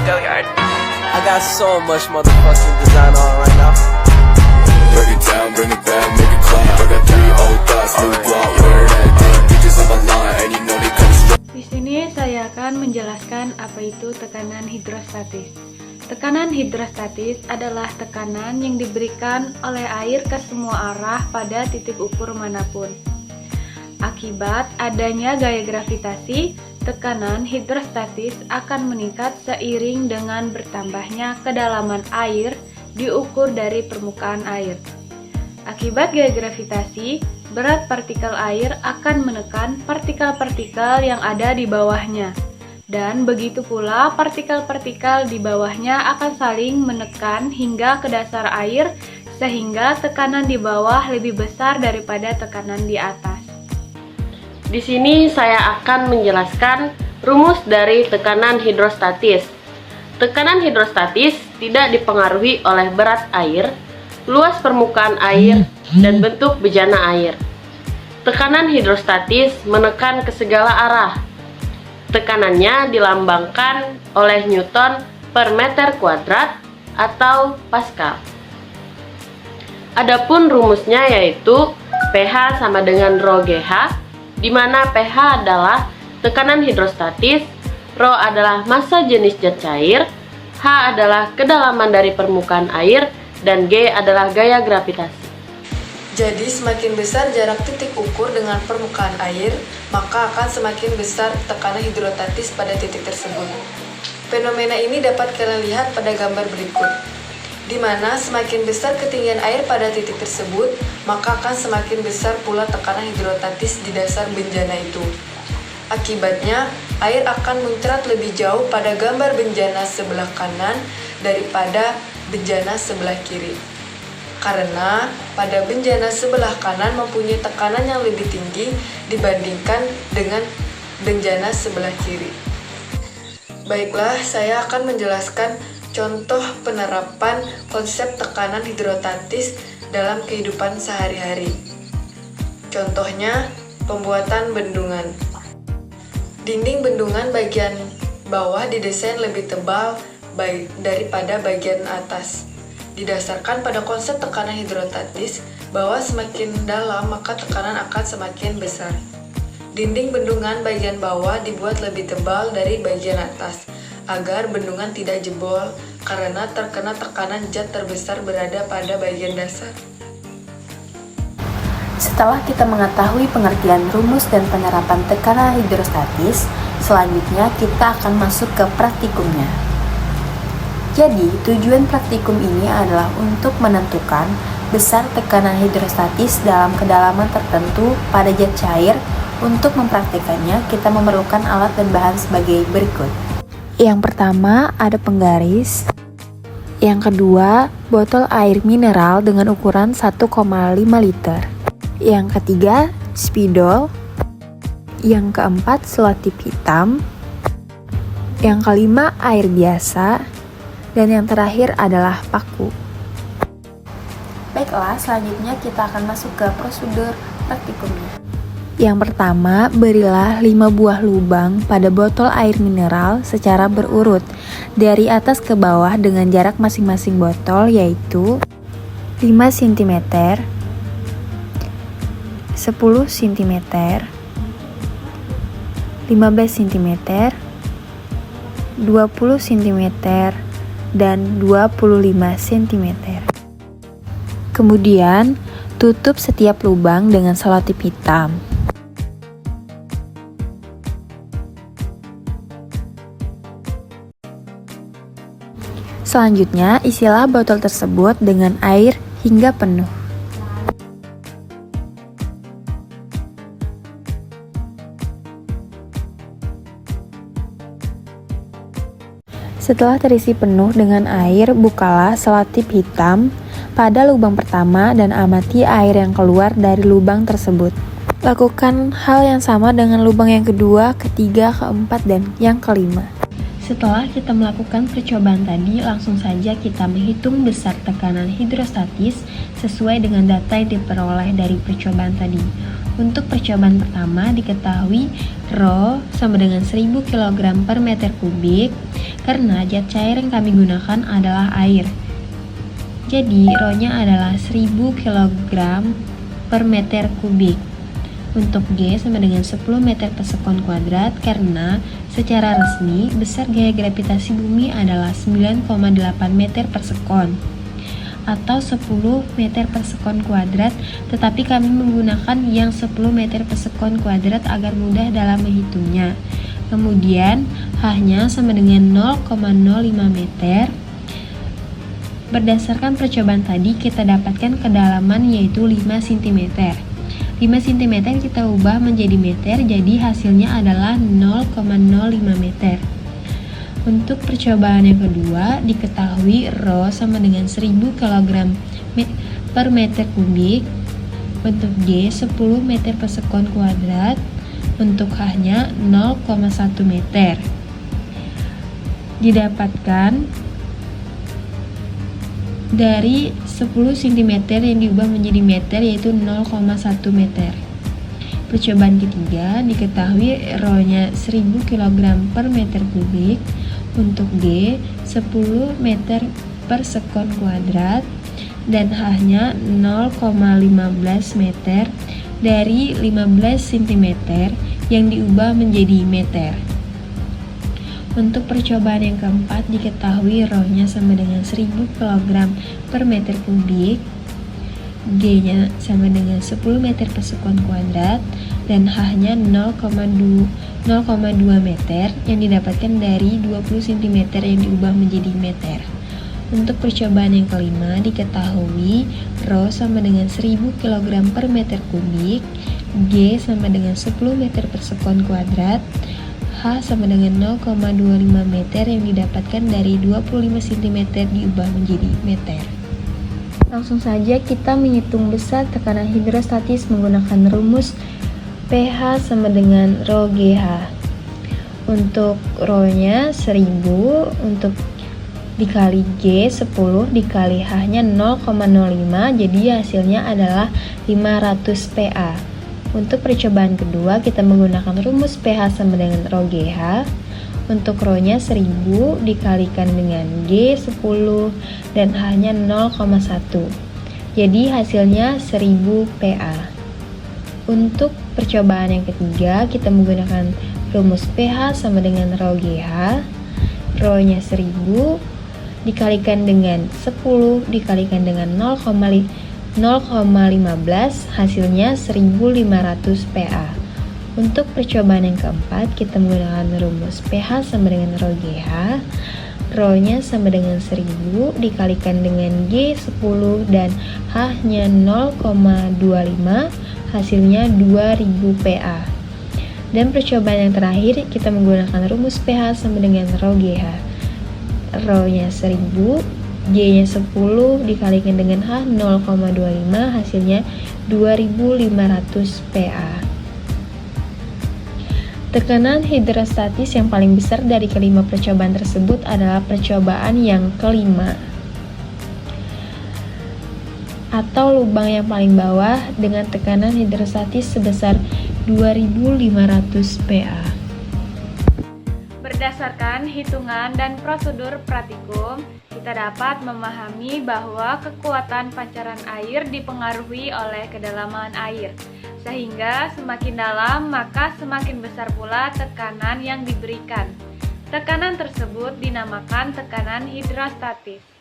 I got so much motherfucking design on right now. Break it down, bring it back, make it clap. I got 3 old thoughts, new guap, wear that thing. Bitches on my line, and you know they come straight. Di sini saya akan menjelaskan apa itu tekanan hidrostatis. Tekanan hidrostatis adalah tekanan yang diberikan oleh air ke semua arah pada titik ukur manapun. Akibat adanya gaya gravitasi, tekanan hidrostatis akan meningkat seiring dengan bertambahnya kedalaman air diukur dari permukaan air. Akibat gaya gravitasi, berat partikel air akan menekan partikel-partikel yang ada di bawahnya. Dan begitu pula partikel-partikel di bawahnya akan saling menekan hingga ke dasar air, sehingga tekanan di bawah lebih besar daripada tekanan di atas. Di sini saya akan menjelaskan rumus dari tekanan hidrostatis. Tekanan hidrostatis tidak dipengaruhi oleh berat air, luas permukaan air, dan bentuk bejana air. Tekanan hidrostatis menekan ke segala arah. Tekanannya dilambangkan oleh Newton per meter kuadrat atau Pascal. Adapun rumusnya yaitu pH sama dengan rho GH, di mana pH adalah tekanan hidrostatis, rho adalah massa jenis zat cair, H adalah kedalaman dari permukaan air, dan G adalah gaya gravitasi. Jadi semakin besar jarak titik ukur dengan permukaan air, maka akan semakin besar tekanan hidrostatis pada titik tersebut. Fenomena ini dapat kalian lihat pada gambar berikut, di mana semakin besar ketinggian air pada titik tersebut, maka akan semakin besar pula tekanan hidrostatis di dasar bencana itu. Akibatnya, air akan muncrat lebih jauh pada gambar bencana sebelah kanan daripada bencana sebelah kiri. Karena pada bencana sebelah kanan mempunyai tekanan yang lebih tinggi dibandingkan dengan bencana sebelah kiri. Baiklah, saya akan menjelaskan contoh penerapan konsep tekanan hidrostatis dalam kehidupan sehari-hari. Contohnya, pembuatan bendungan. Dinding bendungan bagian bawah didesain lebih tebal daripada bagian atas. Didasarkan pada konsep tekanan hidrostatis bahwa semakin dalam maka tekanan akan semakin besar. Dinding bendungan bagian bawah dibuat lebih tebal dari bagian atas agar bendungan tidak jebol karena terkena tekanan zat terbesar berada pada bagian dasar. Setelah kita mengetahui pengertian rumus dan penerapan tekanan hidrostatis, selanjutnya kita akan masuk ke praktikumnya. Jadi, tujuan praktikum ini adalah untuk menentukan besar tekanan hidrostatis dalam kedalaman tertentu pada zat cair. Untuk mempraktikkannya, kita memerlukan alat dan bahan sebagai berikut. Yang pertama, ada penggaris. Yang kedua, botol air mineral dengan ukuran 1,5 liter. Yang ketiga, spidol. Yang keempat, selotip hitam. Yang kelima, air biasa. Dan yang terakhir adalah paku. Baiklah, selanjutnya kita akan masuk ke prosedur praktikumnya. Yang pertama, berilah 5 buah lubang pada botol air mineral secara berurut dari atas ke bawah dengan jarak masing-masing botol yaitu 5 cm, 10 cm, 15 cm, 20 cm, dan 25 cm. Kemudian, tutup setiap lubang dengan selotip hitam. Selanjutnya, isilah botol tersebut dengan air hingga penuh. Setelah terisi penuh dengan air, bukalah selotip hitam pada lubang pertama dan amati air yang keluar dari lubang tersebut. Lakukan hal yang sama dengan lubang yang kedua, ketiga, keempat, dan yang kelima. Setelah kita melakukan percobaan tadi, langsung saja kita menghitung besar tekanan hidrostatis sesuai dengan data yang diperoleh dari percobaan tadi. Untuk percobaan pertama diketahui Rho sama dengan 1000 kg per meter kubik karena zat cair yang kami gunakan adalah air. Jadi Rho-nya adalah 1000 kg per meter kubik. Untuk G sama dengan 10 meter per sekon kuadrat karena secara resmi besar gaya gravitasi bumi adalah 9,8 meter per sekon atau 10 meter per sekon kuadrat, tetapi kami menggunakan yang 10 meter per sekon kuadrat agar mudah dalam menghitungnya. Kemudian H-nya sama dengan 0,05 meter. Berdasarkan percobaan tadi kita dapatkan kedalaman yaitu 5 cm. 5 cm kita ubah menjadi meter, jadi hasilnya adalah 0,05 meter. Untuk percobaan yang kedua diketahui Rho sama dengan 1000 kg per meter kubik. Untuk G 10 meter per sekon kuadrat. Untuk H-nya 0,1 meter. Didapatkan dari 10 cm yang diubah menjadi meter yaitu 0,1 meter. Percobaan ketiga diketahui Rho-nya 1000 kg per meter kubik. Untuk G 10 meter per sekon kuadrat dan H-nya 0,15 meter dari 15 cm yang diubah menjadi meter. Untuk percobaan yang keempat diketahui Rho-nya sama dengan 1000 kg per meter kubik, G-nya sama dengan 10 meter per sekon kuadrat, dan H-nya 0,2 meter yang didapatkan dari 20 cm yang diubah menjadi meter. Untuk percobaan yang kelima diketahui Rho sama dengan 1000 kg per meter kubik, G sama dengan 10 meter per sekon kuadrat, H sama dengan 0,25 meter yang didapatkan dari 25 cm diubah menjadi meter. Langsung saja kita menghitung besar tekanan hidrostatis menggunakan rumus pH sama dengan Rho GH. Untuk Rho-nya 1000, untuk dikali G 10 dikali H-nya 0,05, jadi hasilnya adalah 500 PA. Untuk percobaan kedua kita menggunakan rumus pH sama dengan Rho GH. Untuk Rho-nya 1000 dikalikan dengan G 10 dan H-nya 0,1. Jadi hasilnya 1000 PA. Untuk percobaan yang ketiga kita menggunakan rumus pH sama dengan Rho GH. Rho-nya 1000 dikalikan dengan 10 dikalikan dengan 0,15 hasilnya 1500 PA. Untuk percobaan yang keempat kita menggunakan rumus pH sama dengan Rho GH. Rho-nya sama dengan 1000 dikalikan dengan G 10 dan H-nya 0,25 hasilnya 2000 PA. Dan percobaan yang terakhir kita menggunakan rumus pH sama dengan Rho GH. Rho-nya 1000, G-nya 10 dikalikan dengan H 0,25 hasilnya 2500 PA. Tekanan hidrostatis yang paling besar dari kelima percobaan tersebut adalah percobaan yang kelima atau lubang yang paling bawah dengan tekanan hidrostatis sebesar 2500 PA. Berdasarkan hitungan dan prosedur praktikum, kita dapat memahami bahwa kekuatan pancaran air dipengaruhi oleh kedalaman air. Sehingga semakin dalam maka semakin besar pula tekanan yang diberikan. Tekanan tersebut dinamakan tekanan hidrostatis.